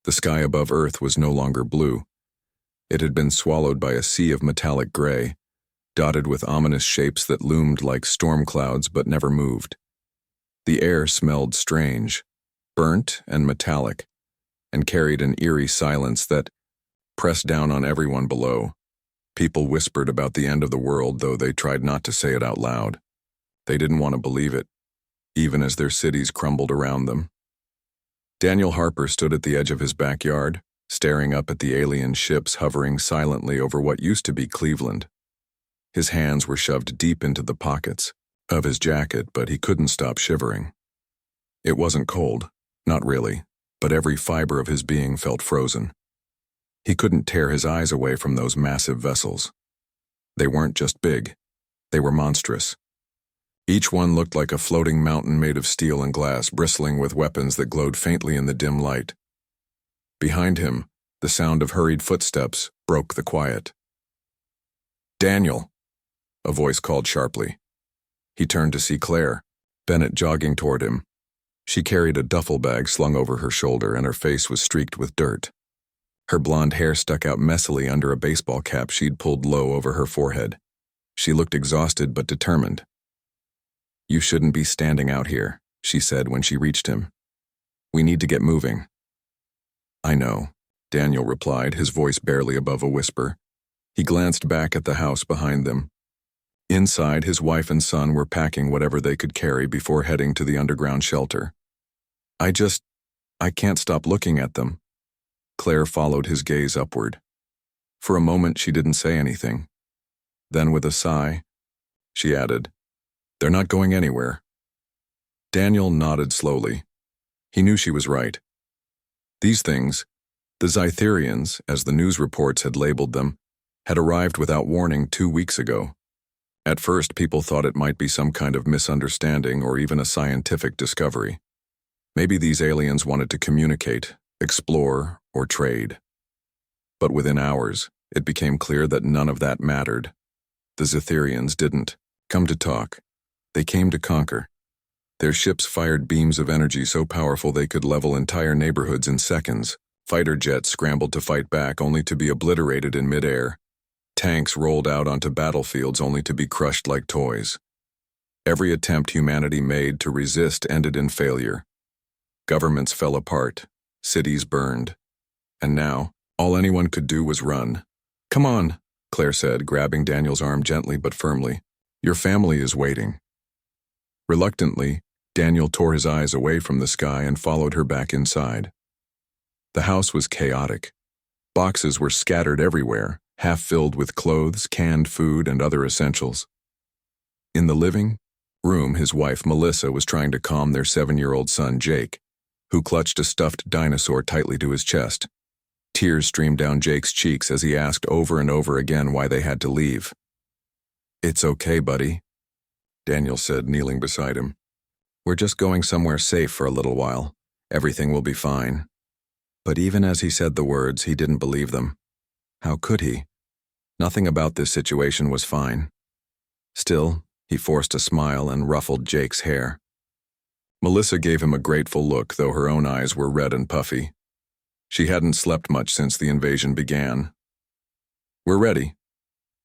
The sky above Earth was no longer blue. It had been swallowed by a sea of metallic gray, dotted with ominous shapes that loomed like storm clouds but never moved. The air smelled strange, burnt and metallic, and carried an eerie silence that pressed down on everyone below. People whispered about the end of the world, though they tried not to say it out loud. They didn't want to believe it, even as their cities crumbled around them. Daniel Harper stood at the edge of his backyard, staring up at the alien ships hovering silently over what used to be Cleveland. His hands were shoved deep into the pockets of his jacket, but he couldn't stop shivering. It wasn't cold, not really, but every fiber of his being felt frozen. He couldn't tear his eyes away from those massive vessels. They weren't just big, they were monstrous. Each one looked like a floating mountain made of steel and glass, bristling with weapons that glowed faintly in the dim light. Behind him, the sound of hurried footsteps broke the quiet. "Daniel!" a voice called sharply. He turned to see Claire, Bennett jogging toward him. She carried a duffel bag slung over her shoulder, and her face was streaked with dirt. Her blonde hair stuck out messily under a baseball cap she'd pulled low over her forehead. She looked exhausted but determined. "You shouldn't be standing out here," she said when she reached him. "We need to get moving." "I know," Daniel replied, his voice barely above a whisper. He glanced back at the house behind them. Inside, his wife and son were packing whatever they could carry before heading to the underground shelter. I can't stop looking at them." Claire followed his gaze upward. For a moment, she didn't say anything. Then, with a sigh, she added, "They're not going anywhere." Daniel nodded slowly. He knew she was right. These things, the Zytherians, as the news reports had labeled them, had arrived without warning 2 weeks ago. At first, people thought it might be some kind of misunderstanding or even a scientific discovery. Maybe these aliens wanted to communicate, explore, or trade. But within hours, it became clear that none of that mattered. The Zytherians didn't come to talk. They came to conquer. Their ships fired beams of energy so powerful they could level entire neighborhoods in seconds. Fighter jets scrambled to fight back only to be obliterated in midair. Tanks rolled out onto battlefields only to be crushed like toys. Every attempt humanity made to resist ended in failure. Governments fell apart. Cities burned. And now, all anyone could do was run. "Come on," Claire said, grabbing Daniel's arm gently but firmly. "Your family is waiting." Reluctantly, Daniel tore his eyes away from the sky and followed her back inside. The house was chaotic. Boxes were scattered everywhere, half filled with clothes, canned food, and other essentials. In the living room, his wife, Melissa, was trying to calm their 7-year-old son, Jake, who clutched a stuffed dinosaur tightly to his chest. Tears streamed down Jake's cheeks as he asked over and over again why they had to leave. "It's okay, buddy," Daniel said, kneeling beside him. "We're just going somewhere safe for a little while. Everything will be fine." But even as he said the words, he didn't believe them. How could he? Nothing about this situation was fine. Still, he forced a smile and ruffled Jake's hair. Melissa gave him a grateful look, though her own eyes were red and puffy. She hadn't slept much since the invasion began. "We're ready,"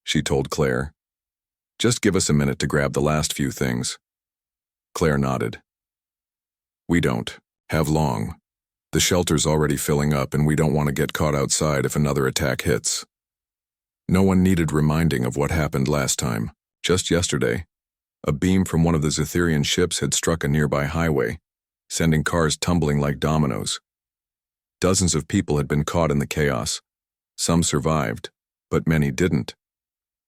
she told Claire. "Just give us a minute to grab the last few things." Claire nodded. "We don't have long. The shelter's already filling up, and we don't want to get caught outside if another attack hits." No one needed reminding of what happened last time. Just yesterday, a beam from one of the Zytherian ships had struck a nearby highway, sending cars tumbling like dominoes. Dozens of people had been caught in the chaos. Some survived, but many didn't.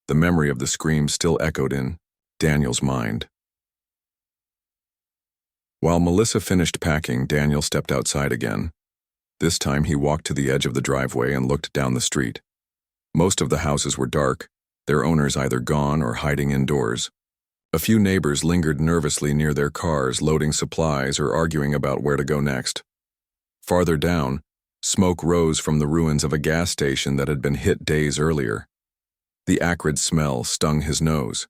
The memory of the scream still echoed in Daniel's mind. While Melissa finished packing, Daniel stepped outside again. This time he walked to the edge of the driveway and looked down the street. Most of the houses were dark, their owners either gone or hiding indoors. A few neighbors lingered nervously near their cars, loading supplies or arguing about where to go next. Farther down, smoke rose from the ruins of a gas station that had been hit days earlier. The acrid smell stung his nose.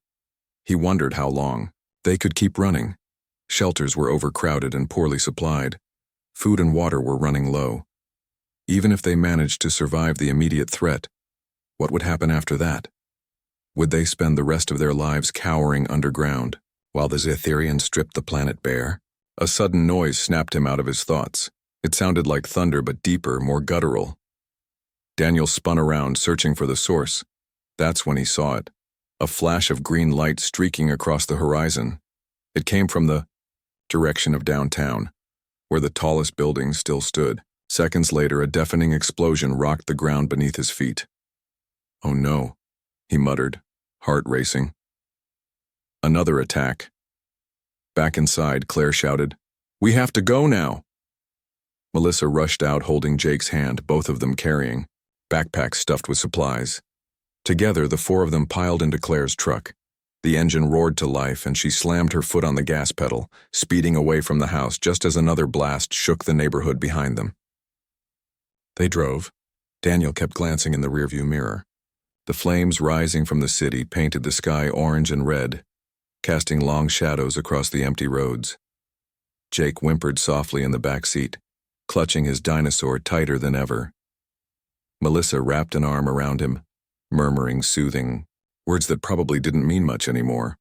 He wondered how long they could keep running. Shelters were overcrowded and poorly supplied. Food and water were running low. Even if they managed to survive the immediate threat, what would happen after that? Would they spend the rest of their lives cowering underground, while the Zetherians stripped the planet bare? A sudden noise snapped him out of his thoughts. It sounded like thunder, but deeper, more guttural. Daniel spun around, searching for the source. That's when he saw it. A flash of green light streaking across the horizon. It came from the direction of downtown, where the tallest building still stood. Seconds later, a deafening explosion rocked the ground beneath his feet. "Oh no," he muttered, heart racing. Another attack. Back inside, Claire shouted, "We have to go now!" Melissa rushed out holding Jake's hand, both of them carrying backpacks stuffed with supplies. Together, the four of them piled into Claire's truck. The engine roared to life, and she slammed her foot on the gas pedal, speeding away from the house just as another blast shook the neighborhood behind them. They drove. Daniel kept glancing in the rearview mirror. The flames rising from the city painted the sky orange and red, casting long shadows across the empty roads. Jake whimpered softly in the back seat, clutching his dinosaur tighter than ever. Melissa wrapped an arm around him, murmuring soothing words that probably didn't mean much anymore.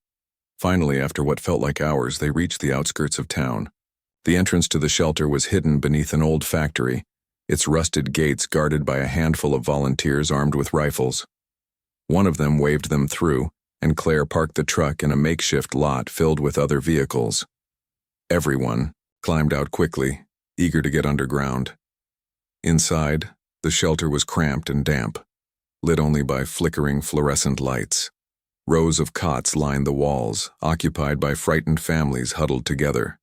Finally, after what felt like hours, they reached the outskirts of town. The entrance to the shelter was hidden beneath an old factory, its rusted gates guarded by a handful of volunteers armed with rifles. One of them waved them through, and Claire parked the truck in a makeshift lot filled with other vehicles. Everyone climbed out quickly, eager to get underground. Inside, the shelter was cramped and damp, lit only by flickering fluorescent lights. Rows of cots lined the walls, occupied by frightened families huddled together.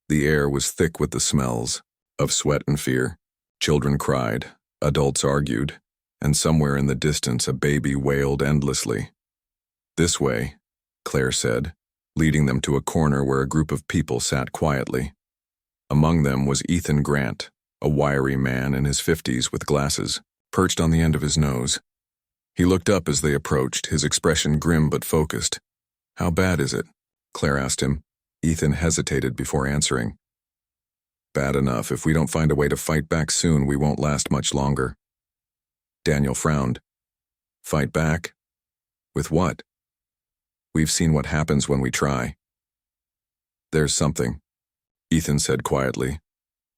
The air was thick with the smells of sweat and fear. Children cried, adults argued, and somewhere in the distance a baby wailed endlessly. "This way," Claire said, leading them to a corner where a group of people sat quietly. Among them was Ethan Grant, a wiry man in his 50s with glasses, perched on the end of his nose. He looked up as they approached, his expression grim but focused. "How bad is it?" Claire asked him. Ethan hesitated before answering. "Bad enough. If we don't find a way to fight back soon, we won't last much longer." Daniel frowned. "Fight back? With what?" "We've seen what happens when we try." "There's something," Ethan said quietly.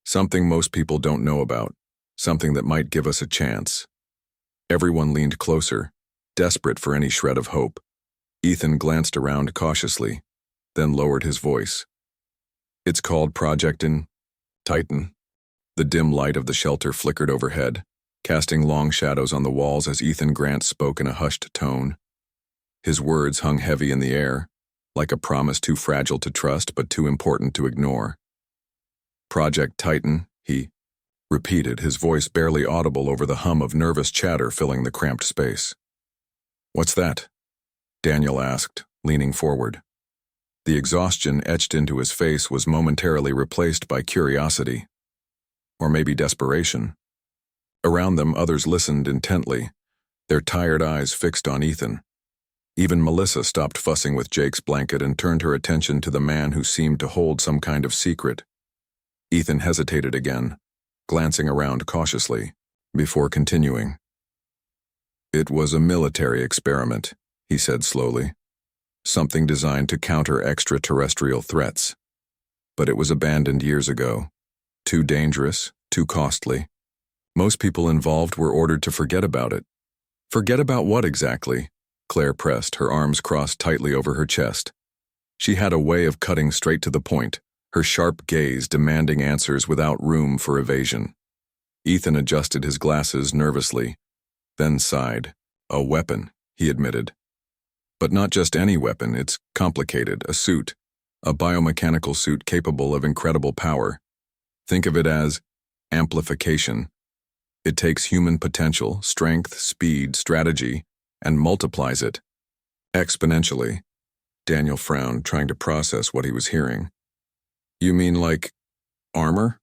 "Something most people don't know about. Something that might give us a chance." Everyone leaned closer, desperate for any shred of hope. Ethan glanced around cautiously, then lowered his voice. "It's called Project Titan." The dim light of the shelter flickered overhead, casting long shadows on the walls as Ethan Grant spoke in a hushed tone. His words hung heavy in the air, like a promise too fragile to trust but too important to ignore. "Project Titan," he repeated, his voice barely audible over the hum of nervous chatter filling the cramped space. "What's that?" Daniel asked, leaning forward. The exhaustion etched into his face was momentarily replaced by curiosity. Or maybe desperation. Around them, others listened intently, their tired eyes fixed on Ethan. Even Melissa stopped fussing with Jake's blanket and turned her attention to the man who seemed to hold some kind of secret. Ethan hesitated again, glancing around cautiously, before continuing. "It was a military experiment," he said slowly. "Something designed to counter extraterrestrial threats. But it was abandoned years ago. Too dangerous, too costly. Most people involved were ordered to forget about it." "Forget about what exactly?" Claire pressed, her arms crossed tightly over her chest. She had a way of cutting straight to the point, her sharp gaze demanding answers without room for evasion. Ethan adjusted his glasses nervously, then sighed. "A weapon," he admitted. "But not just any weapon, it's complicated, a suit. A biomechanical suit capable of incredible power. Think of it as amplification. It takes human potential, strength, speed, strategy, and multiplies it exponentially." Daniel frowned, trying to process what he was hearing. "You mean like armor?"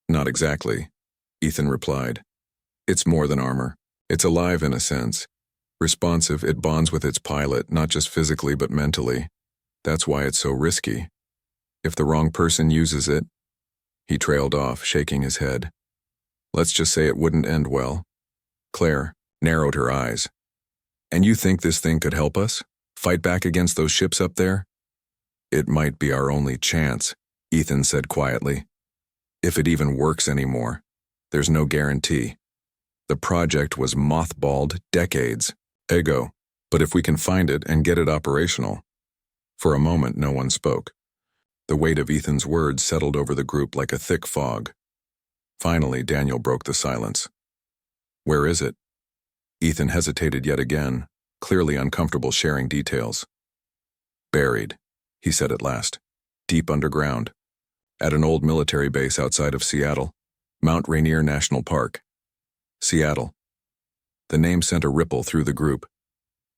"Not exactly," Ethan replied. "It's more than armor. It's alive in a sense. Responsive, it bonds with its pilot, not just physically but mentally. That's why it's so risky. If the wrong person uses it..." He trailed off, shaking his head. Let's just say it wouldn't end well. Claire narrowed her eyes. And you think this thing could help us? Fight back against those ships up there? It might be our only chance, Ethan said quietly. If it even works anymore. There's no guarantee. The project was mothballed decades ago, but if we can find it and get it operational. For a moment, no one spoke. The weight of Ethan's words settled over the group like a thick fog. Finally, Daniel broke the silence. Where is it? Ethan hesitated yet again, clearly uncomfortable sharing details. Buried, he said at last, deep underground, at an old military base outside of Seattle, Mount Rainier National Park. Seattle. The name sent a ripple through the group.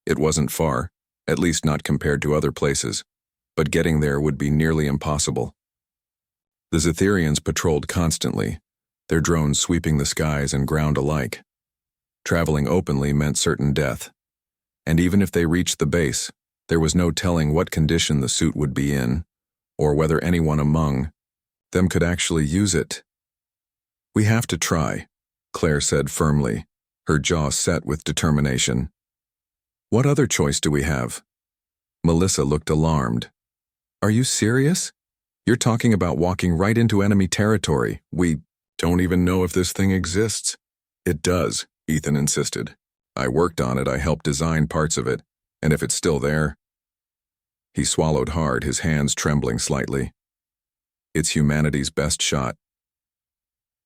It wasn't far, at least not compared to other places, but getting there would be nearly impossible. The Zetherians patrolled constantly, their drones sweeping the skies and ground alike. Traveling openly meant certain death, and even if they reached the base, there was no telling what condition the suit would be in, or whether anyone among them could actually use it. We have to try, Claire said firmly, her jaw set with determination. What other choice do we have? Melissa looked alarmed. Are you serious? You're talking about walking right into enemy territory. We don't even know if this thing exists. It does, Ethan insisted. I worked on it, I helped design parts of it, and if it's still there. He swallowed hard, his hands trembling slightly. It's humanity's best shot.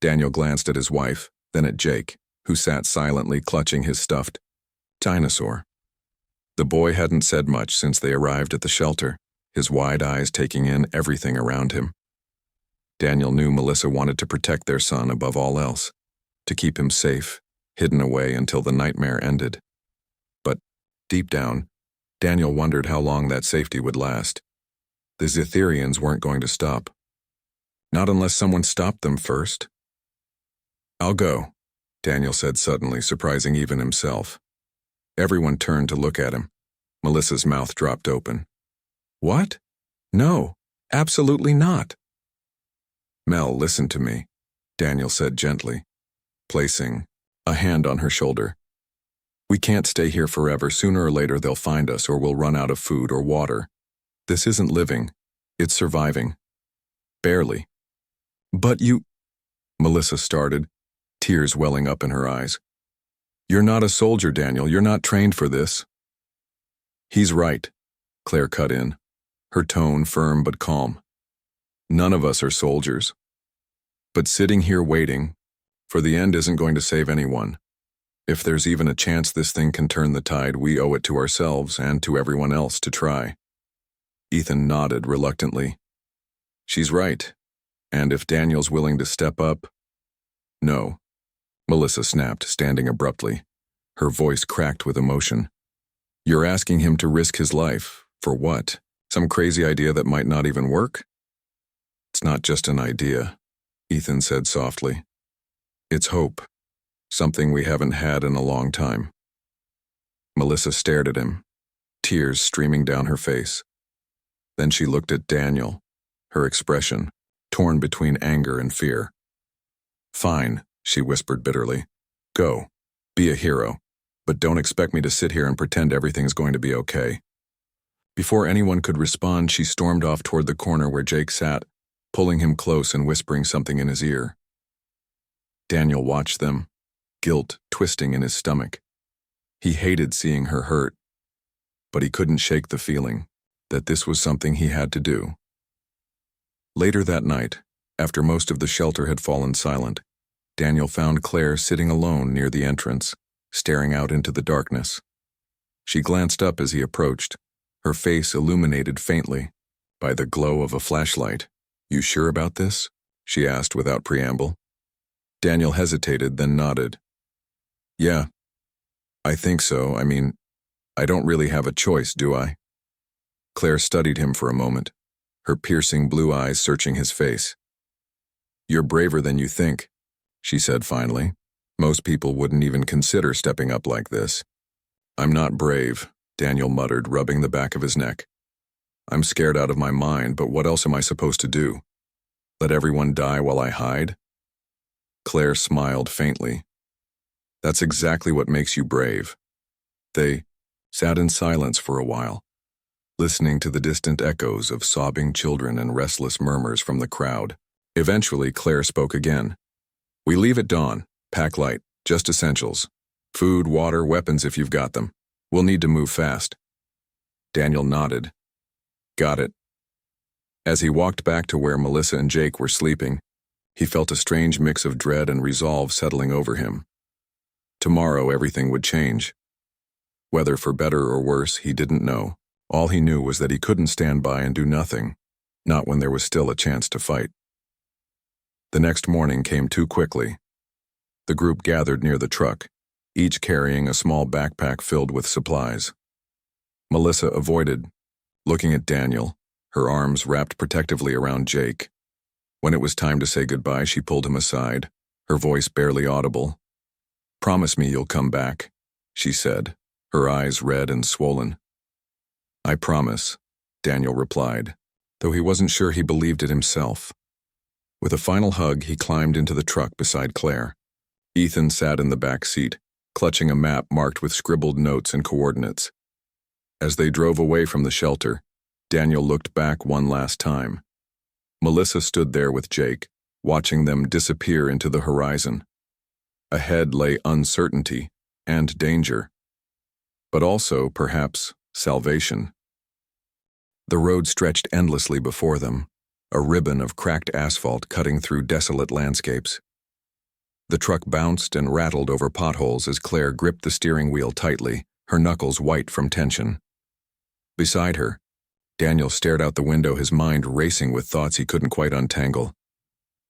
Daniel glanced at his wife, then at Jake, who sat silently clutching his stuffed dinosaur. The boy hadn't said much since they arrived at the shelter, his wide eyes taking in everything around him. Daniel knew Melissa wanted to protect their son above all else, to keep him safe, hidden away until the nightmare ended. But, deep down, Daniel wondered how long that safety would last. The Zetherians weren't going to stop. Not unless someone stopped them first. I'll go, Daniel said suddenly, surprising even himself. Everyone turned to look at him. Melissa's mouth dropped open. What? No, absolutely not. Mel, listen to me, Daniel said gently, placing a hand on her shoulder. We can't stay here forever. Sooner or later they'll find us or we'll run out of food or water. This isn't living. It's surviving. Barely. But you... Melissa started, tears welling up in her eyes. You're not a soldier, Daniel. You're not trained for this. He's right, Claire cut in, her tone firm but calm. None of us are soldiers. But sitting here waiting, for the end isn't going to save anyone. If there's even a chance this thing can turn the tide, we owe it to ourselves and to everyone else to try. Ethan nodded reluctantly. She's right. And if Daniel's willing to step up... No, Melissa snapped, standing abruptly. Her voice cracked with emotion. You're asking him to risk his life. For what? Some crazy idea that might not even work? It's not just an idea, Ethan said softly. It's hope. Something we haven't had in a long time. Melissa stared at him, tears streaming down her face. Then she looked at Daniel, her expression torn between anger and fear. Fine, she whispered bitterly. Go. Be a hero. But don't expect me to sit here and pretend everything's going to be okay. Before anyone could respond, she stormed off toward the corner where Jake sat, pulling him close and whispering something in his ear. Daniel watched them, guilt twisting in his stomach. He hated seeing her hurt, but he couldn't shake the feeling that this was something he had to do. Later that night, after most of the shelter had fallen silent, Daniel found Claire sitting alone near the entrance, staring out into the darkness. She glanced up as he approached, her face illuminated faintly by the glow of a flashlight. You sure about this? She asked without preamble. Daniel hesitated, then nodded. Yeah, I think so. I mean, I don't really have a choice, do I? Claire studied him for a moment, her piercing blue eyes searching his face. You're braver than you think, she said finally. Most people wouldn't even consider stepping up like this. I'm not brave, Daniel muttered, rubbing the back of his neck. I'm scared out of my mind, but what else am I supposed to do? Let everyone die while I hide? Claire smiled faintly. That's exactly what makes you brave. They sat in silence for a while, listening to the distant echoes of sobbing children and restless murmurs from the crowd. Eventually, Claire spoke again. We leave at dawn. Pack light, just essentials. Food, water, weapons if you've got them. We'll need to move fast. Daniel nodded. Got it. As he walked back to where Melissa and Jake were sleeping, he felt a strange mix of dread and resolve settling over him. Tomorrow everything would change. Whether for better or worse, he didn't know. All he knew was that he couldn't stand by and do nothing, not when there was still a chance to fight. The next morning came too quickly. The group gathered near the truck, each carrying a small backpack filled with supplies. Melissa avoided, looking at Daniel, her arms wrapped protectively around Jake. When it was time to say goodbye, she pulled him aside, her voice barely audible. Promise me you'll come back, she said, her eyes red and swollen. I promise, Daniel replied, though he wasn't sure he believed it himself. With a final hug, he climbed into the truck beside Claire. Ethan sat in the back seat, clutching a map marked with scribbled notes and coordinates. As they drove away from the shelter, Daniel looked back one last time. Melissa stood there with Jake, watching them disappear into the horizon. Ahead lay uncertainty and danger, but also, perhaps, salvation. The road stretched endlessly before them, a ribbon of cracked asphalt cutting through desolate landscapes. The truck bounced and rattled over potholes as Claire gripped the steering wheel tightly, her knuckles white from tension. Beside her, Daniel stared out the window, his mind racing with thoughts he couldn't quite untangle.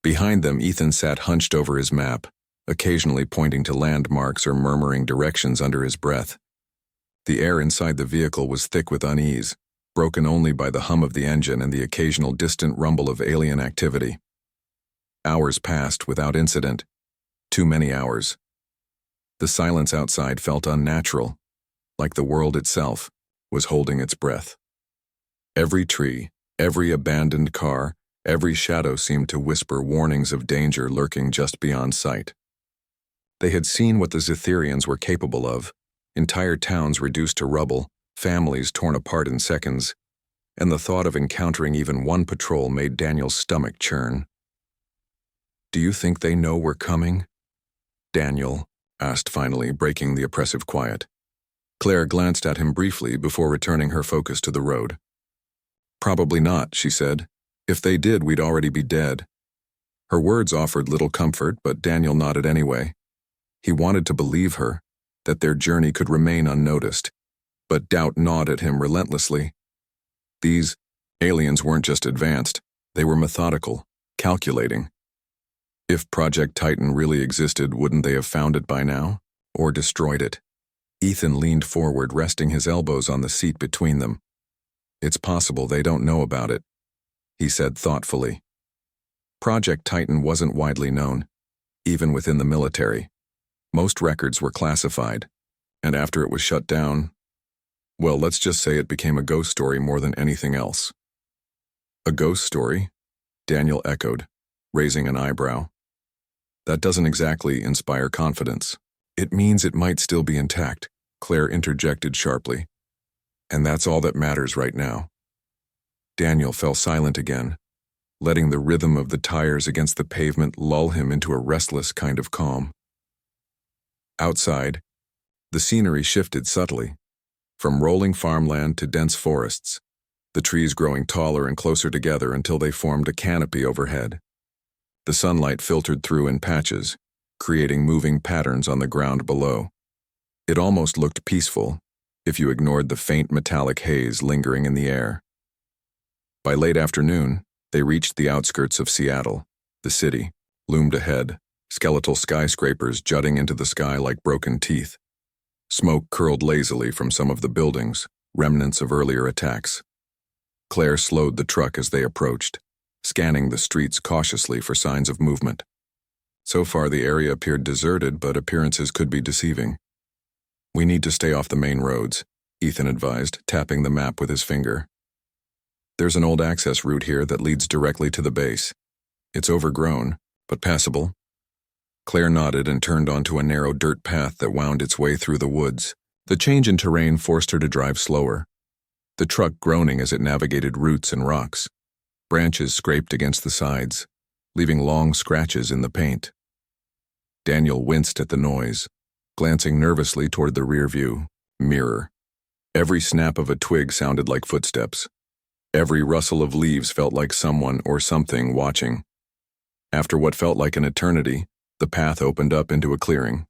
Behind them, Ethan sat hunched over his map, occasionally pointing to landmarks or murmuring directions under his breath. The air inside the vehicle was thick with unease, broken only by the hum of the engine and the occasional distant rumble of alien activity. Hours passed without incident. Too many hours. The silence outside felt unnatural, like the world itself was holding its breath. Every tree, every abandoned car, every shadow seemed to whisper warnings of danger lurking just beyond sight. They had seen what the Zetherians were capable of, entire towns reduced to rubble, families torn apart in seconds, and the thought of encountering even one patrol made Daniel's stomach churn. Do you think they know we're coming? Daniel asked finally, breaking the oppressive quiet. Claire glanced at him briefly before returning her focus to the road. Probably not, she said. If they did, we'd already be dead. Her words offered little comfort, but Daniel nodded anyway. He wanted to believe her, that their journey could remain unnoticed, but doubt gnawed at him relentlessly. These aliens weren't just advanced, they were methodical, calculating. If Project Titan really existed, wouldn't they have found it by now, or destroyed it? Ethan leaned forward, resting his elbows on the seat between them. It's possible they don't know about it, he said thoughtfully. Project Titan wasn't widely known, even within the military. Most records were classified, and after it was shut down, well, let's just say it became a ghost story more than anything else. A ghost story? Daniel echoed, raising an eyebrow. That doesn't exactly inspire confidence. It means it might still be intact, Claire interjected sharply. And that's all that matters right now. Daniel fell silent again, letting the rhythm of the tires against the pavement lull him into a restless kind of calm. Outside, the scenery shifted subtly, from rolling farmland to dense forests, the trees growing taller and closer together until they formed a canopy overhead. The sunlight filtered through in patches, creating moving patterns on the ground below. It almost looked peaceful, if you ignored the faint metallic haze lingering in the air. By late afternoon, they reached the outskirts of Seattle. The city loomed ahead, skeletal skyscrapers jutting into the sky like broken teeth. Smoke curled lazily from some of the buildings, remnants of earlier attacks. Claire slowed the truck as they approached, scanning the streets cautiously for signs of movement. So far, the area appeared deserted, but appearances could be deceiving. We need to stay off the main roads, Ethan advised, tapping the map with his finger. There's an old access route here that leads directly to the base. It's overgrown, but passable. Claire nodded and turned onto a narrow dirt path that wound its way through the woods. The change in terrain forced her to drive slower, the truck groaning as it navigated roots and rocks. Branches scraped against the sides, leaving long scratches in the paint. Daniel winced at the noise, glancing nervously toward the rearview mirror. Every snap of a twig sounded like footsteps. Every rustle of leaves felt like someone or something watching. After what felt like an eternity, the path opened up into a clearing.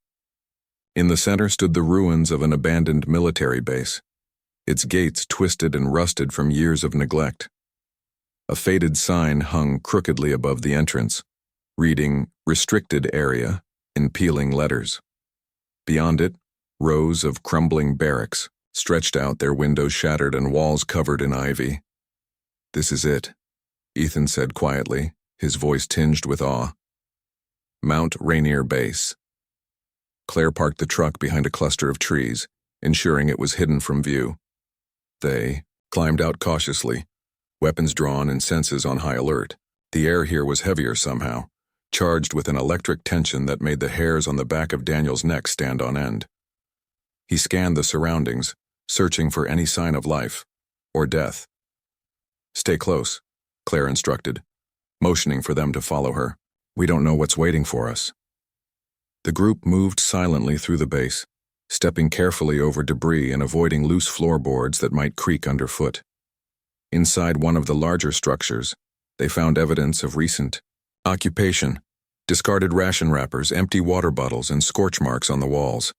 In the center stood the ruins of an abandoned military base, its gates twisted and rusted from years of neglect. A faded sign hung crookedly above the entrance, reading "Restricted Area" in peeling letters. Beyond it, rows of crumbling barracks stretched out, their windows shattered and walls covered in ivy. "This is it," Ethan said quietly, his voice tinged with awe. Mount Rainier Base. Claire parked the truck behind a cluster of trees, ensuring it was hidden from view. They climbed out cautiously, weapons drawn and senses on high alert. The air here was heavier somehow, charged with an electric tension that made the hairs on the back of Daniel's neck stand on end. He scanned the surroundings, searching for any sign of life or death. "Stay close," Claire instructed, motioning for them to follow her. "We don't know what's waiting for us." The group moved silently through the base, stepping carefully over debris and avoiding loose floorboards that might creak underfoot. Inside one of the larger structures, they found evidence of recent occupation, discarded ration wrappers, empty water bottles, and scorch marks on the walls.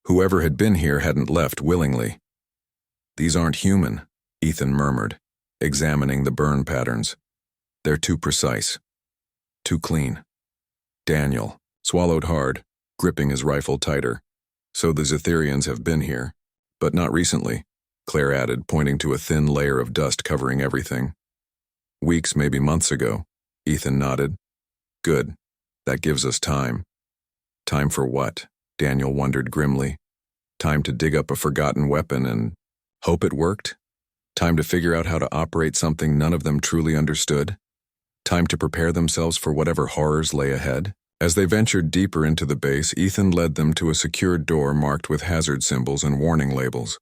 Whoever had been here hadn't left willingly. "These aren't human," Ethan murmured, examining the burn patterns. "They're too precise. Too clean." Daniel swallowed hard, gripping his rifle tighter. "So the Zetherians have been here, but not recently," Claire added, pointing to a thin layer of dust covering everything. "Weeks, maybe months ago," Ethan nodded. "Good. That gives us time." Time for what? Daniel wondered grimly. Time to dig up a forgotten weapon and hope it worked? Time to figure out how to operate something none of them truly understood? Time to prepare themselves for whatever horrors lay ahead? As they ventured deeper into the base, Ethan led them to a secured door marked with hazard symbols and warning labels.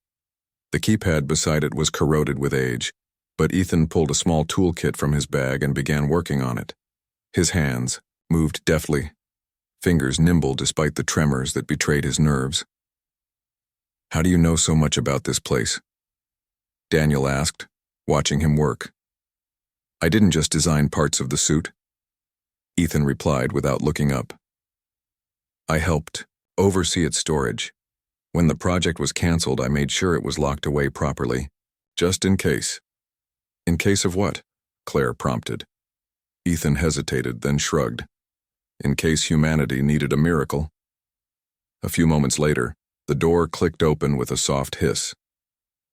The keypad beside it was corroded with age, but Ethan pulled a small toolkit from his bag and began working on it. His hands moved deftly, fingers nimble despite the tremors that betrayed his nerves. "How do you know so much about this place?" Daniel asked, watching him work. "I didn't just design parts of the suit," Ethan replied without looking up. "I helped oversee its storage. When the project was canceled, I made sure it was locked away properly, just in case." "In case of what?" Claire prompted. Ethan hesitated, then shrugged. "In case humanity needed a miracle." A few moments later, the door clicked open with a soft hiss.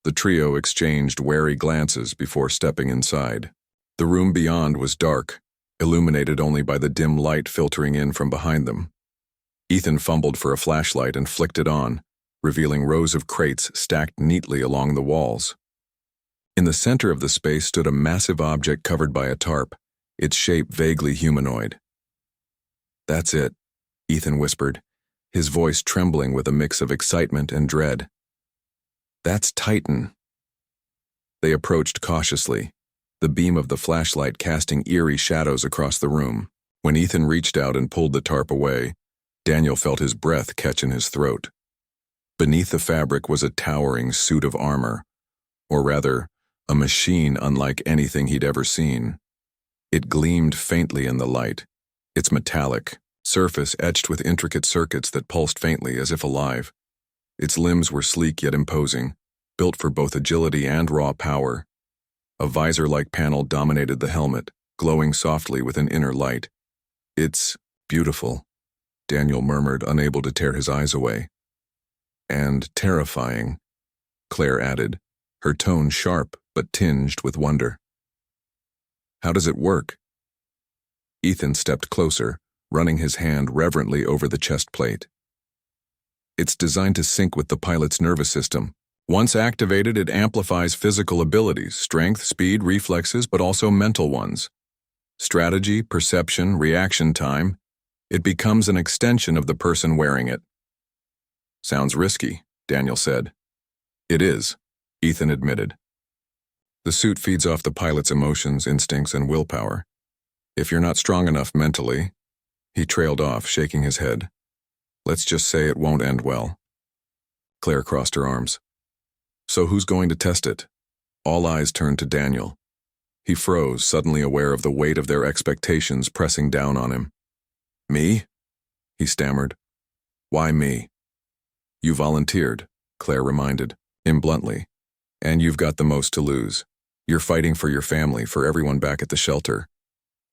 The trio exchanged wary glances before stepping inside. The room beyond was dark, illuminated only by the dim light filtering in from behind them. Ethan fumbled for a flashlight and flicked it on, revealing rows of crates stacked neatly along the walls. In the center of the space stood a massive object covered by a tarp, its shape vaguely humanoid. "That's it," Ethan whispered, his voice trembling with a mix of excitement and dread. "That's Titan." They approached cautiously, the beam of the flashlight casting eerie shadows across the room. When Ethan reached out and pulled the tarp away, Daniel felt his breath catch in his throat. Beneath the fabric was a towering suit of armor, or rather, a machine unlike anything he'd ever seen. It gleamed faintly in the light, its metallic surface etched with intricate circuits that pulsed faintly as if alive. Its limbs were sleek yet imposing, built for both agility and raw power. A visor-like panel dominated the helmet, glowing softly with an inner light. "It's beautiful," Daniel murmured, unable to tear his eyes away. "And terrifying," Claire added, her tone sharp but tinged with wonder. "How does it work?" Ethan stepped closer, running his hand reverently over the chest plate. "It's designed to sync with the pilot's nervous system. Once activated, it amplifies physical abilities, strength, speed, reflexes, but also mental ones. Strategy, perception, reaction time. It becomes an extension of the person wearing it. Sounds risky, Daniel said. It is, Ethan admitted. The suit feeds off the pilot's emotions, instincts, and willpower. If you're not strong enough mentally, he trailed off, shaking his head. Let's just say it won't end well. Claire crossed her arms. So who's going to test it? All eyes turned to Daniel. He froze, suddenly aware of the weight of their expectations pressing down on him. Me? He stammered. Why me? You volunteered, Claire reminded him bluntly. And you've got the most to lose. You're fighting for your family, for everyone back at the shelter.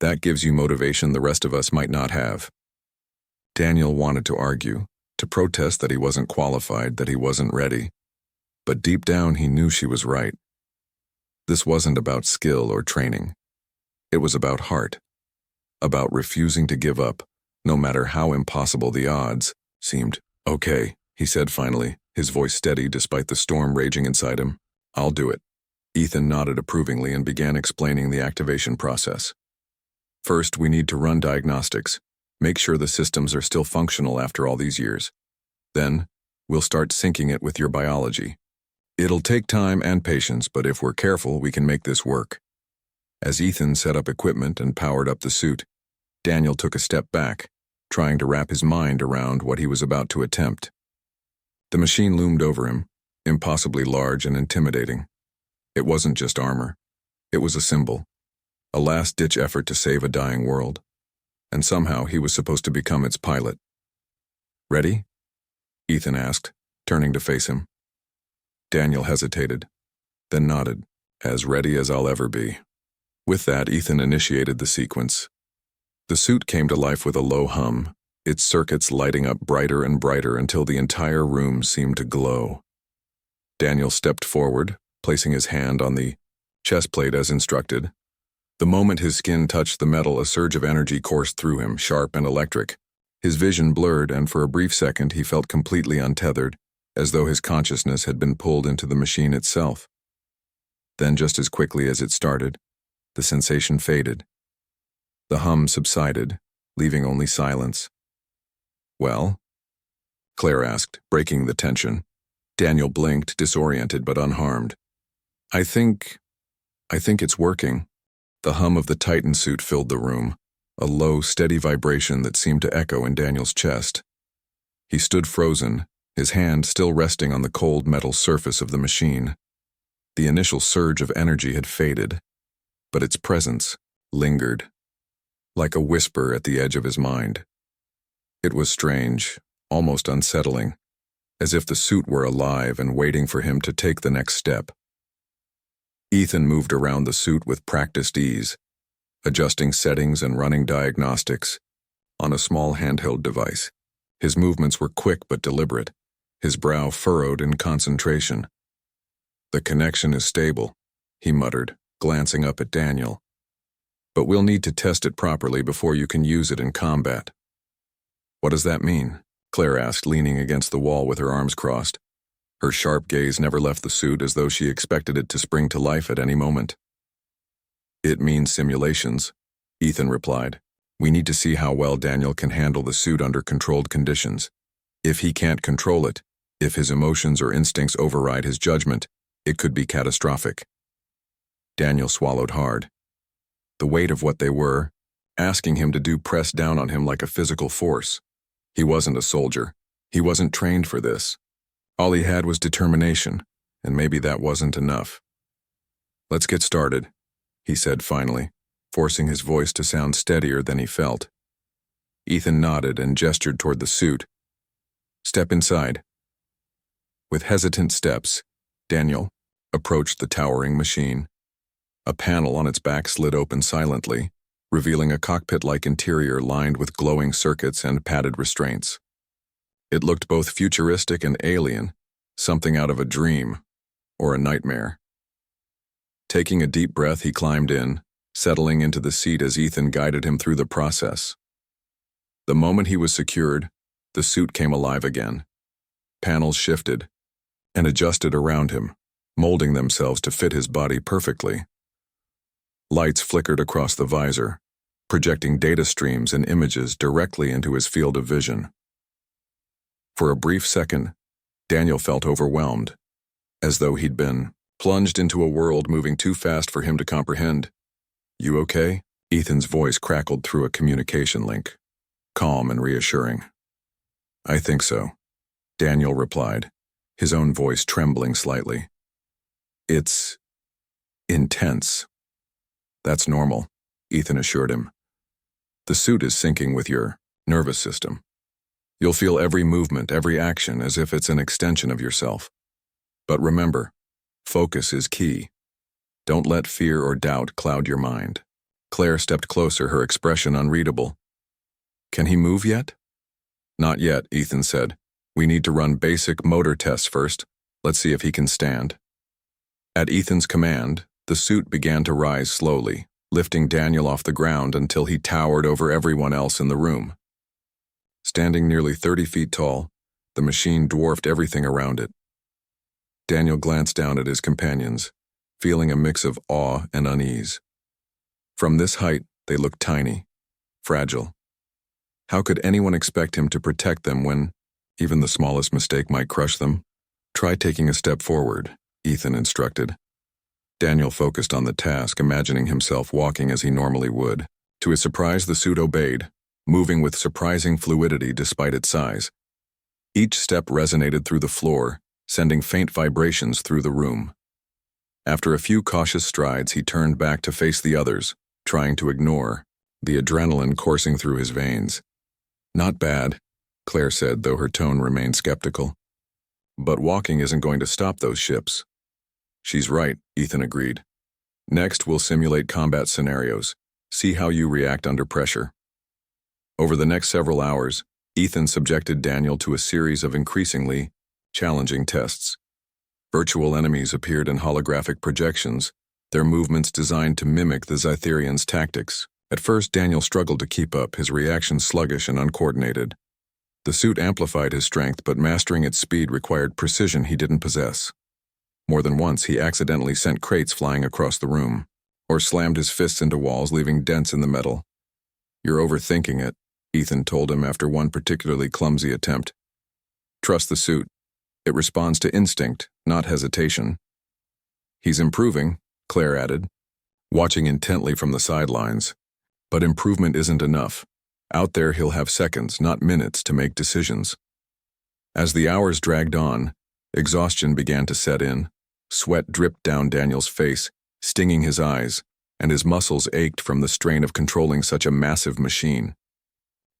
That gives you motivation the rest of us might not have. Daniel wanted to argue, to protest that he wasn't qualified, that he wasn't ready. But deep down he knew she was right. This wasn't about skill or training. It was about heart. About refusing to give up, no matter how impossible the odds seemed. Okay, he said finally, his voice steady despite the storm raging inside him. I'll do it. Ethan nodded approvingly and began explaining the activation process. First, we need to run diagnostics. Make sure the systems are still functional after all these years. Then, we'll start syncing it with your biology. It'll take time and patience, but if we're careful, we can make this work. As Ethan set up equipment and powered up the suit, Daniel took a step back, trying to wrap his mind around what he was about to attempt. The machine loomed over him, impossibly large and intimidating. It wasn't just armor. It was a symbol, a last-ditch effort to save a dying world. And somehow he was supposed to become its pilot. Ready? Ethan asked, turning to face him. Daniel hesitated, then nodded, as ready as I'll ever be. With that, Ethan initiated the sequence. The suit came to life with a low hum, its circuits lighting up brighter and brighter until the entire room seemed to glow. Daniel stepped forward, placing his hand on the chest plate as instructed. The moment his skin touched the metal, a surge of energy coursed through him, sharp and electric. His vision blurred, and for a brief second he felt completely untethered, as though his consciousness had been pulled into the machine itself. Then, just as quickly as it started, the sensation faded. The hum subsided, leaving only silence. Well? Claire asked, breaking the tension. Daniel blinked, disoriented but unharmed. I think it's working. The hum of the Titan suit filled the room, a low, steady vibration that seemed to echo in Daniel's chest. He stood frozen, his hand still resting on the cold metal surface of the machine. The initial surge of energy had faded, but its presence lingered, like a whisper at the edge of his mind. It was strange, almost unsettling, as if the suit were alive and waiting for him to take the next step. Ethan moved around the suit with practiced ease, adjusting settings and running diagnostics on a small handheld device. His movements were quick but deliberate, his brow furrowed in concentration. The connection is stable, he muttered, glancing up at Daniel. But we'll need to test it properly before you can use it in combat. What does that mean? Claire asked, leaning against the wall with her arms crossed. Her sharp gaze never left the suit, as though she expected it to spring to life at any moment. It means simulations, Ethan replied. We need to see how well Daniel can handle the suit under controlled conditions. If he can't control it, if his emotions or instincts override his judgment, it could be catastrophic. Daniel swallowed hard. The weight of what they were, asking him to do, pressed down on him like a physical force. He wasn't a soldier. He wasn't trained for this. All he had was determination, and maybe that wasn't enough. Let's get started, he said finally, forcing his voice to sound steadier than he felt. Ethan nodded and gestured toward the suit. Step inside. With hesitant steps, Daniel approached the towering machine. A panel on its back slid open silently, revealing a cockpit-like interior lined with glowing circuits and padded restraints. It looked both futuristic and alien, something out of a dream or a nightmare. Taking a deep breath, he climbed in, settling into the seat as Ethan guided him through the process. The moment he was secured, the suit came alive again. Panels shifted and adjusted around him, molding themselves to fit his body perfectly. Lights flickered across the visor, projecting data streams and images directly into his field of vision. For a brief second, Daniel felt overwhelmed, as though he'd been plunged into a world moving too fast for him to comprehend. "You okay?" Ethan's voice crackled through a communication link, calm and reassuring. "I think so," Daniel replied, his own voice trembling slightly. "It's intense." "That's normal," Ethan assured him. "The suit is syncing with your nervous system. You'll feel every movement, every action, as if it's an extension of yourself. But remember, focus is key. Don't let fear or doubt cloud your mind." Claire stepped closer, her expression unreadable. "Can he move yet?" "Not yet," Ethan said. "We need to run basic motor tests first. Let's see if he can stand." At Ethan's command, the suit began to rise slowly, lifting Daniel off the ground until he towered over everyone else in the room. Standing nearly 30 feet tall, the machine dwarfed everything around it. Daniel glanced down at his companions, feeling a mix of awe and unease. From this height, they looked tiny, fragile. How could anyone expect him to protect them when even the smallest mistake might crush them? "Try taking a step forward," Ethan instructed. Daniel focused on the task, imagining himself walking as he normally would. To his surprise, the suit obeyed, moving with surprising fluidity despite its size. Each step resonated through the floor, sending faint vibrations through the room. After a few cautious strides, he turned back to face the others, trying to ignore the adrenaline coursing through his veins. "Not bad," Claire said, though her tone remained skeptical. "But walking isn't going to stop those ships." "She's right," Ethan agreed. "Next, we'll simulate combat scenarios, see how you react under pressure." Over the next several hours, Ethan subjected Daniel to a series of increasingly challenging tests. Virtual enemies appeared in holographic projections, their movements designed to mimic the Zytherians' tactics. At first, Daniel struggled to keep up, his reactions sluggish and uncoordinated. The suit amplified his strength, but mastering its speed required precision he didn't possess. More than once, he accidentally sent crates flying across the room, or slammed his fists into walls, leaving dents in the metal. "You're overthinking it," Ethan told him after one particularly clumsy attempt. "Trust the suit. It responds to instinct, not hesitation." "He's improving," Claire added, watching intently from the sidelines. "But improvement isn't enough. Out there he'll have seconds, not minutes, to make decisions." As the hours dragged on, exhaustion began to set in. Sweat dripped down Daniel's face, stinging his eyes, and his muscles ached from the strain of controlling such a massive machine.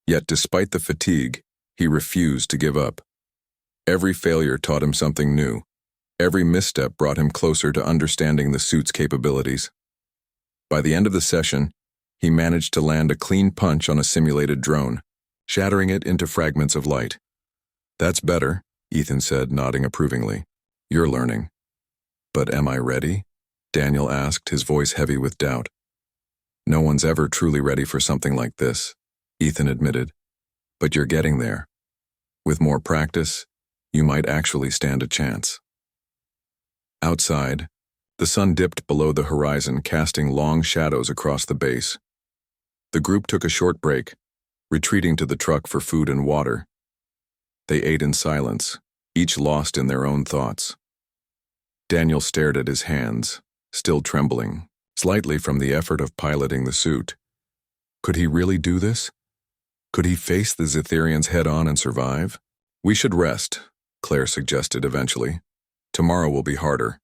Yet despite the fatigue, he refused to give up. Every failure taught him something new. Every misstep brought him closer to understanding the suit's capabilities. By the end of the session, he managed to land a clean punch on a simulated drone, shattering it into fragments of light. "That's better," Ethan said, nodding approvingly. "You're learning." "But am I ready?" Daniel asked, his voice heavy with doubt. "No one's ever truly ready for something like this," Ethan admitted. "But you're getting there. With more practice, you might actually stand a chance." Outside, the sun dipped below the horizon, casting long shadows across the base. The group took a short break, retreating to the truck for food and water. They ate in silence, each lost in their own thoughts. Daniel stared at his hands, still trembling, slightly from the effort of piloting the suit. Could he really do this? Could he face the Zytherians head-on and survive? "We should rest," Claire suggested eventually. "Tomorrow will be harder."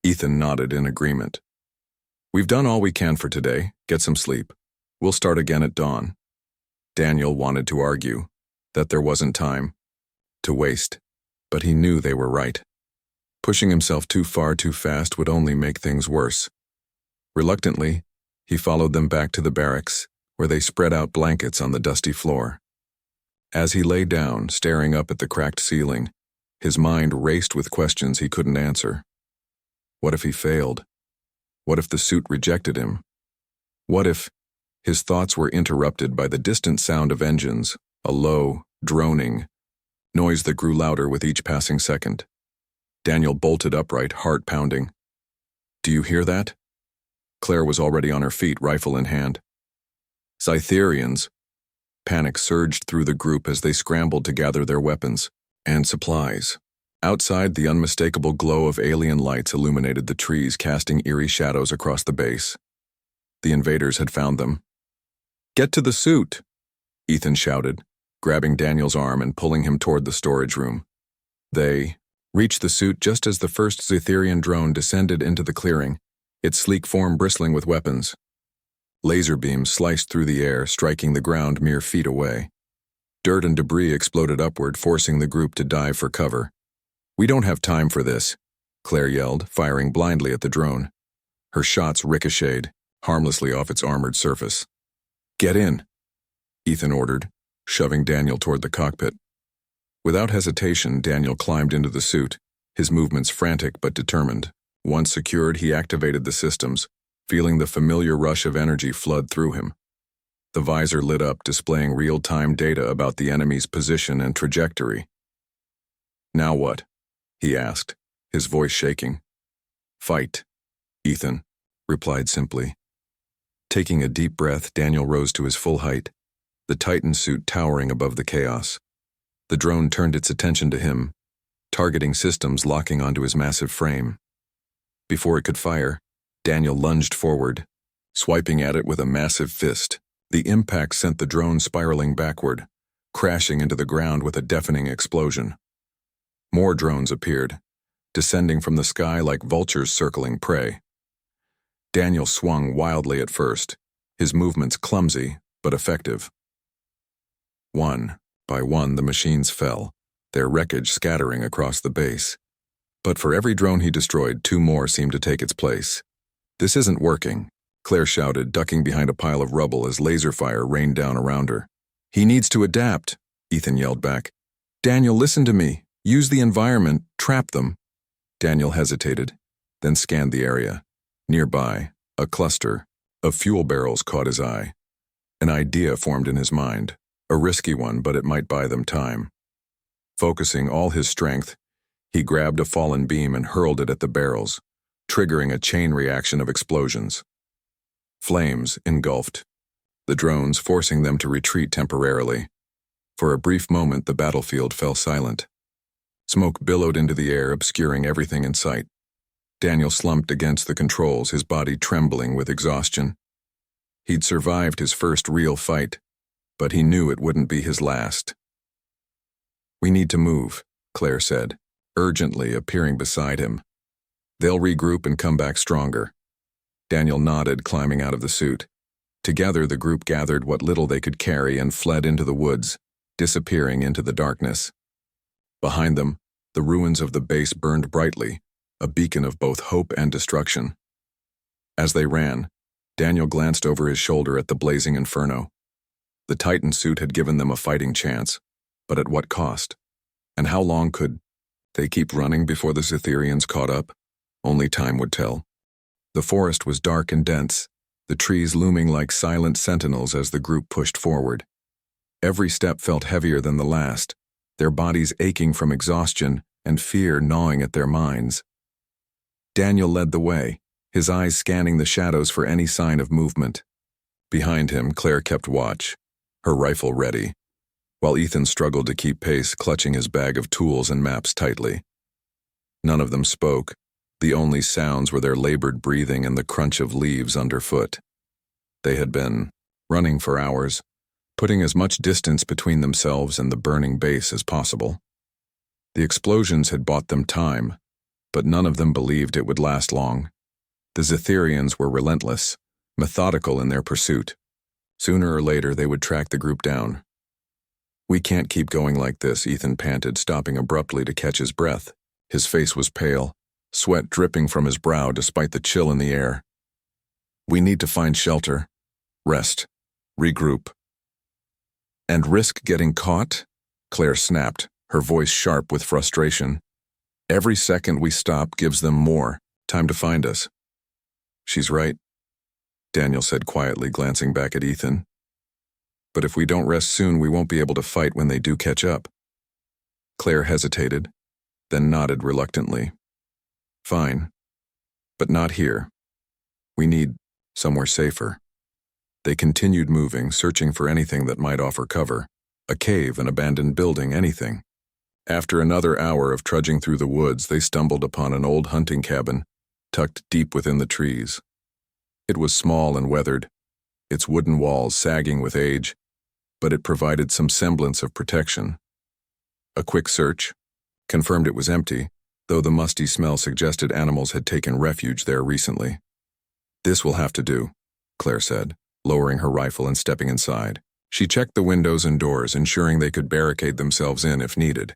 Ethan nodded in agreement. "We've done all we can for today. Get some sleep. We'll start again at dawn." Daniel wanted to argue that there wasn't time to waste, but he knew they were right. Pushing himself too far too fast would only make things worse. Reluctantly, he followed them back to the barracks, where they spread out blankets on the dusty floor. As he lay down, staring up at the cracked ceiling, his mind raced with questions he couldn't answer. What if he failed? What if the suit rejected him? What if his thoughts were interrupted by the distant sound of engines, a low, droning noise that grew louder with each passing second? Daniel bolted upright, heart pounding. "Do you hear that?" Claire was already on her feet, rifle in hand. Scytherians! Panic surged through the group as they scrambled to gather their weapons and supplies. Outside, the unmistakable glow of alien lights illuminated the trees, casting eerie shadows across the base. The invaders had found them. "Get to the suit!" Ethan shouted, grabbing Daniel's arm and pulling him toward the storage room. They reached the suit just as the first Scytherian drone descended into the clearing, its sleek form bristling with weapons. Laser beams sliced through the air, striking the ground mere feet away. Dirt and debris exploded upward, forcing the group to dive for cover. "We don't have time for this," Claire yelled, firing blindly at the drone. Her shots ricocheted harmlessly off its armored surface. "Get in," Ethan ordered, shoving Daniel toward the cockpit. Without hesitation, Daniel climbed into the suit, his movements frantic but determined. Once secured, he activated the systems, feeling the familiar rush of energy flood through him. The visor lit up, displaying real-time data about the enemy's position and trajectory. "Now what?" he asked, his voice shaking. "Fight," Ethan replied simply. Taking a deep breath, Daniel rose to his full height, the Titan suit towering above the chaos. The drone turned its attention to him, targeting systems locking onto his massive frame. Before it could fire, Daniel lunged forward, swiping at it with a massive fist. The impact sent the drone spiraling backward, crashing into the ground with a deafening explosion. More drones appeared, descending from the sky like vultures circling prey. Daniel swung wildly at first, his movements clumsy but effective. One by one, the machines fell, their wreckage scattering across the base. But for every drone he destroyed, two more seemed to take its place. "This isn't working," Claire shouted, ducking behind a pile of rubble as laser fire rained down around her. "He needs to adapt," Ethan yelled back. "Daniel, listen to me. Use the environment. Trap them." Daniel hesitated, then scanned the area. Nearby, a cluster of fuel barrels caught his eye. An idea formed in his mind, a risky one, but it might buy them time. Focusing all his strength, he grabbed a fallen beam and hurled it at the barrels, triggering a chain reaction of explosions. Flames engulfed the drones, forcing them to retreat temporarily. For a brief moment, the battlefield fell silent. Smoke billowed into the air, obscuring everything in sight. Daniel slumped against the controls, his body trembling with exhaustion. He'd survived his first real fight, but he knew it wouldn't be his last. "We need to move," Claire said, urgently, appearing beside him. "They'll regroup and come back stronger." Daniel nodded, climbing out of the suit. Together, the group gathered what little they could carry and fled into the woods, disappearing into the darkness. Behind them, the ruins of the base burned brightly, a beacon of both hope and destruction. As they ran, Daniel glanced over his shoulder at the blazing inferno. The Titan suit had given them a fighting chance, but at what cost? And how long could they keep running before the Scytherians caught up? Only time would tell. The forest was dark and dense, the trees looming like silent sentinels as the group pushed forward. Every step felt heavier than the last, their bodies aching from exhaustion and fear gnawing at their minds. Daniel led the way, his eyes scanning the shadows for any sign of movement. Behind him, Claire kept watch, her rifle ready, while Ethan struggled to keep pace, clutching his bag of tools and maps tightly. None of them spoke. The only sounds were their labored breathing and the crunch of leaves underfoot. They had been running for hours, putting as much distance between themselves and the burning base as possible. The explosions had bought them time, but none of them believed it would last long. The Scytherians were relentless, methodical in their pursuit. Sooner or later, they would track the group down. "We can't keep going like this," Ethan panted, stopping abruptly to catch his breath. His face was pale, sweat dripping from his brow despite the chill in the air. "We need to find shelter, rest, regroup." "And risk getting caught?" Claire snapped, her voice sharp with frustration. "Every second we stop gives them more time to find us." "She's right," Daniel said quietly, glancing back at Ethan. "But if we don't rest soon, we won't be able to fight when they do catch up." Claire hesitated, then nodded reluctantly. "Fine, but not here. We need somewhere safer." They continued moving, searching for anything that might offer cover. A cave, an abandoned building, anything. After another hour of trudging through the woods, they stumbled upon an old hunting cabin, tucked deep within the trees. It was small and weathered, its wooden walls sagging with age, but it provided some semblance of protection. A quick search confirmed it was empty, though the musty smell suggested animals had taken refuge there recently. "This will have to do," Claire said, lowering her rifle and stepping inside. She checked the windows and doors, ensuring they could barricade themselves in if needed.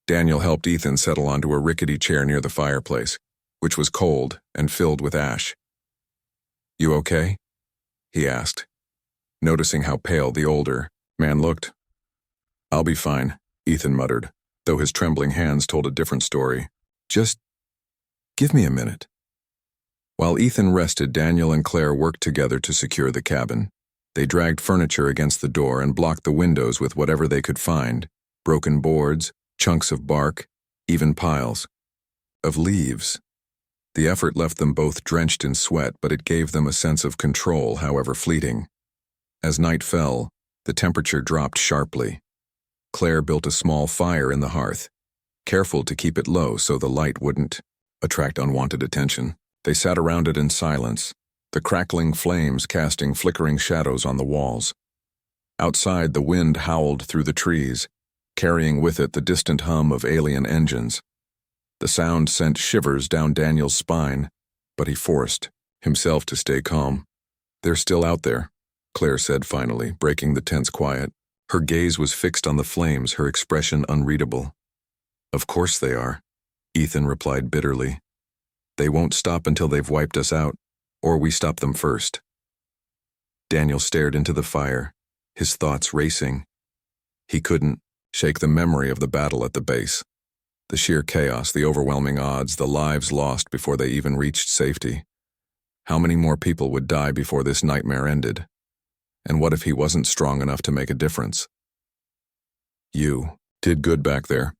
Daniel helped Ethan settle onto a rickety chair near the fireplace, which was cold and filled with ash. "You okay?" he asked, noticing how pale the older man looked. "I'll be fine," Ethan muttered, though his trembling hands told a different story. "Just give me a minute." While Ethan rested, Daniel and Claire worked together to secure the cabin. They dragged furniture against the door and blocked the windows with whatever they could find: broken boards, chunks of bark, even piles of leaves. The effort left them both drenched in sweat, but it gave them a sense of control, however fleeting. As night fell, the temperature dropped sharply. Claire built a small fire in the hearth, careful to keep it low so the light wouldn't attract unwanted attention. They sat around it in silence, the crackling flames casting flickering shadows on the walls. Outside, the wind howled through the trees, carrying with it the distant hum of alien engines. The sound sent shivers down Daniel's spine, but he forced himself to stay calm. "They're still out there," Claire said finally, breaking the tense quiet. Her gaze was fixed on the flames, her expression unreadable. "Of course they are," Ethan replied bitterly. "They won't stop until they've wiped us out, or we stop them first." Daniel stared into the fire, his thoughts racing. He couldn't shake the memory of the battle at the base. The sheer chaos, the overwhelming odds, the lives lost before they even reached safety. How many more people would die before this nightmare ended? And what if he wasn't strong enough to make a difference? "You did good back there,"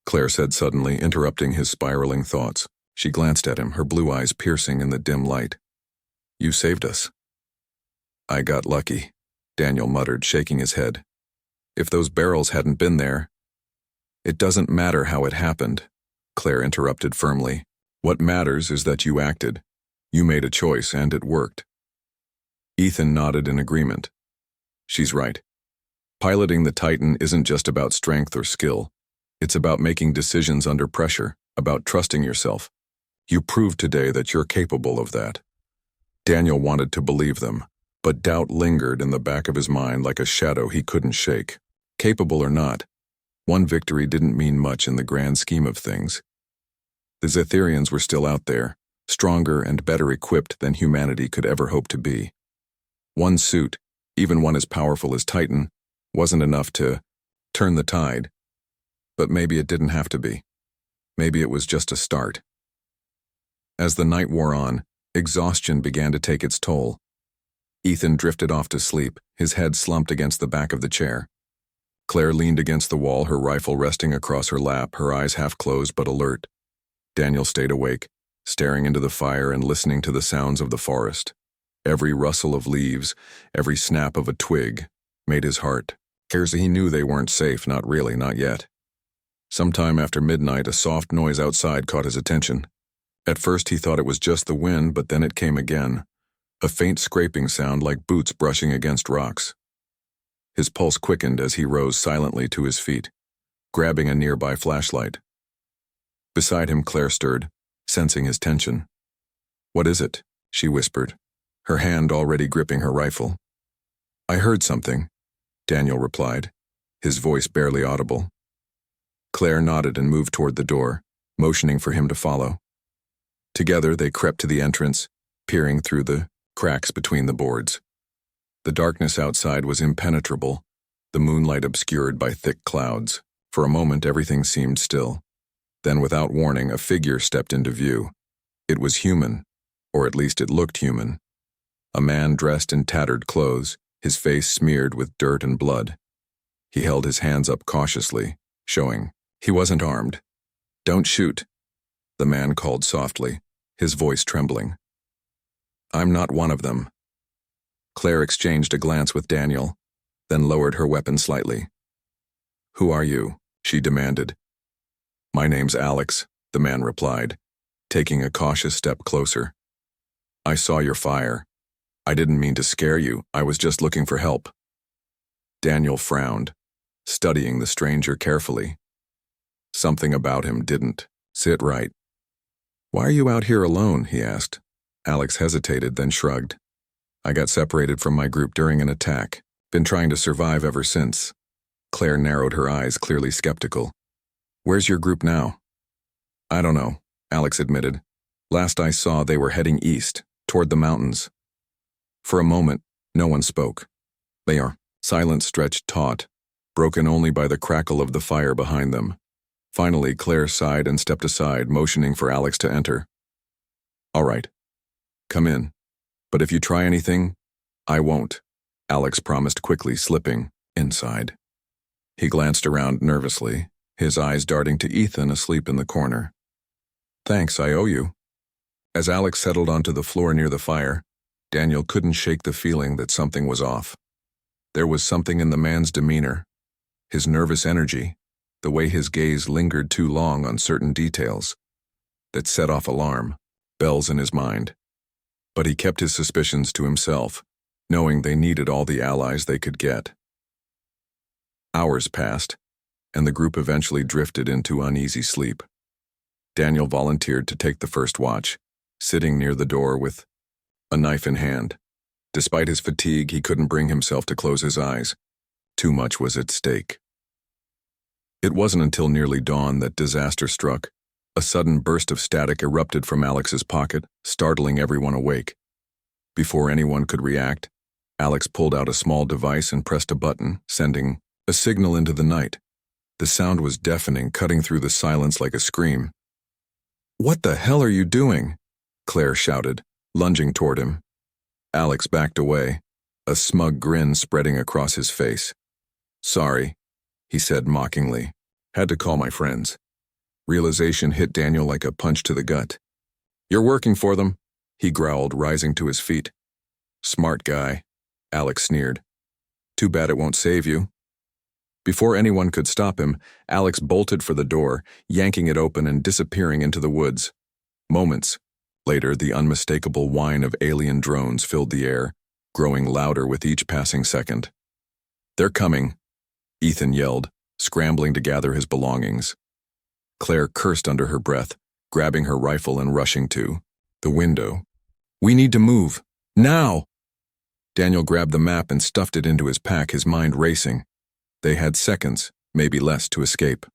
Claire said suddenly, interrupting his spiraling thoughts. She glanced at him, her blue eyes piercing in the dim light. "You saved us." "I got lucky," Daniel muttered, shaking his head. "If those barrels hadn't been there—" "It doesn't matter how it happened," Claire interrupted firmly. "What matters is that you acted. You made a choice, and it worked." Ethan nodded in agreement. "She's right. Piloting the Titan isn't just about strength or skill. It's about making decisions under pressure, about trusting yourself. You proved today that you're capable of that." Daniel wanted to believe them, but doubt lingered in the back of his mind like a shadow he couldn't shake. Capable or not, one victory didn't mean much in the grand scheme of things. The Zetherians were still out there, stronger and better equipped than humanity could ever hope to be. One suit, even one as powerful as Titan, wasn't enough to turn the tide. But maybe it didn't have to be. Maybe it was just a start. As the night wore on, exhaustion began to take its toll. Ethan drifted off to sleep, his head slumped against the back of the chair. Claire leaned against the wall, her rifle resting across her lap, her eyes half closed but alert. Daniel stayed awake, staring into the fire and listening to the sounds of the forest. Every rustle of leaves, every snap of a twig, made his heart. He knew they weren't safe, not really, not yet. Sometime after midnight, a soft noise outside caught his attention. At first he thought it was just the wind, but then it came again. A faint scraping sound like boots brushing against rocks. His pulse quickened as he rose silently to his feet, grabbing a nearby flashlight. Beside him, Claire stirred, sensing his tension. "What is it?" she whispered, her hand already gripping her rifle. "I heard something," Daniel replied, his voice barely audible. Claire nodded and moved toward the door, motioning for him to follow. Together they crept to the entrance, peering through the cracks between the boards. The darkness outside was impenetrable, the moonlight obscured by thick clouds. For a moment everything seemed still. Then, without warning, a figure stepped into view. It was human, or at least it looked human. A man dressed in tattered clothes, his face smeared with dirt and blood. He held his hands up cautiously, showing he wasn't armed. "Don't shoot," the man called softly, his voice trembling. "I'm not one of them." Claire exchanged a glance with Daniel, then lowered her weapon slightly. "Who are you?" she demanded. "My name's Alex," the man replied, taking a cautious step closer. "I saw your fire. I didn't mean to scare you, I was just looking for help." Daniel frowned, studying the stranger carefully. Something about him didn't sit right. "Why are you out here alone?" he asked. Alex hesitated, then shrugged. "I got separated from my group during an attack. Been trying to survive ever since." Claire narrowed her eyes, clearly skeptical. "Where's your group now?" "I don't know," Alex admitted. "Last I saw, they were heading east, toward the mountains." For a moment, no one spoke. Silence stretched taut, broken only by the crackle of the fire behind them. Finally, Claire sighed and stepped aside, motioning for Alex to enter. "All right. Come in. But if you try anything, I won't," Alex promised quickly, slipping inside. He glanced around nervously, his eyes darting to Ethan asleep in the corner. "Thanks, I owe you." As Alex settled onto the floor near the fire, Daniel couldn't shake the feeling that something was off. There was something in the man's demeanor, his nervous energy, the way his gaze lingered too long on certain details, that set off alarm bells in his mind. But he kept his suspicions to himself, knowing they needed all the allies they could get. Hours passed, and the group eventually drifted into uneasy sleep. Daniel volunteered to take the first watch, sitting near the door with a knife in hand. Despite his fatigue, he couldn't bring himself to close his eyes. Too much was at stake. It wasn't until nearly dawn that disaster struck. A sudden burst of static erupted from Alex's pocket, startling everyone awake. Before anyone could react, Alex pulled out a small device and pressed a button, sending a signal into the night. The sound was deafening, cutting through the silence like a scream. "What the hell are you doing?" Claire shouted, lunging toward him. Alex backed away, a smug grin spreading across his face. "Sorry," he said mockingly. "Had to call my friends." Realization hit Daniel like a punch to the gut. "You're working for them," he growled, rising to his feet. "Smart guy," Alex sneered. "Too bad it won't save you." Before anyone could stop him, Alex bolted for the door, yanking it open and disappearing into the woods. Moments later, the unmistakable whine of alien drones filled the air, growing louder with each passing second. "They're coming," Ethan yelled, scrambling to gather his belongings. Claire cursed under her breath, grabbing her rifle and rushing to the window. "We need to move. Now!" Daniel grabbed the map and stuffed it into his pack, his mind racing. They had seconds, maybe less, to escape.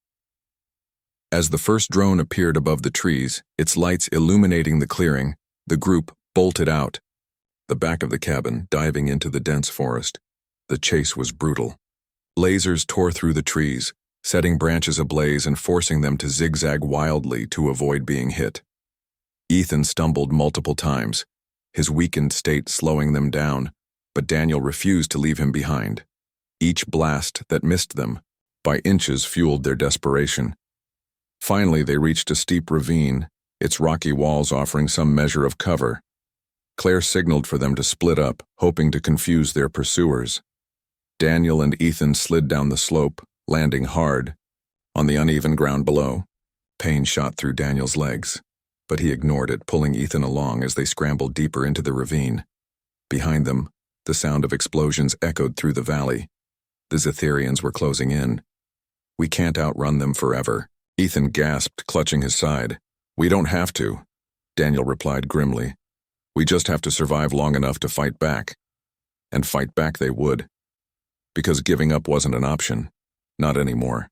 As the first drone appeared above the trees, its lights illuminating the clearing, the group bolted out, the back of the cabin diving into the dense forest. The chase was brutal. Lasers tore through the trees, setting branches ablaze and forcing them to zigzag wildly to avoid being hit. Ethan stumbled multiple times, his weakened state slowing them down, but Daniel refused to leave him behind. Each blast that missed them, by inches, fueled their desperation. Finally, they reached a steep ravine, its rocky walls offering some measure of cover. Claire signaled for them to split up, hoping to confuse their pursuers. Daniel and Ethan slid down the slope, landing hard on the uneven ground below. Pain shot through Daniel's legs, but he ignored it, pulling Ethan along as they scrambled deeper into the ravine. Behind them, the sound of explosions echoed through the valley. The Zetherians were closing in. "We can't outrun them forever," Ethan gasped, clutching his side. "We don't have to," Daniel replied grimly. "We just have to survive long enough to fight back." And fight back they would. Because giving up wasn't an option. Not anymore.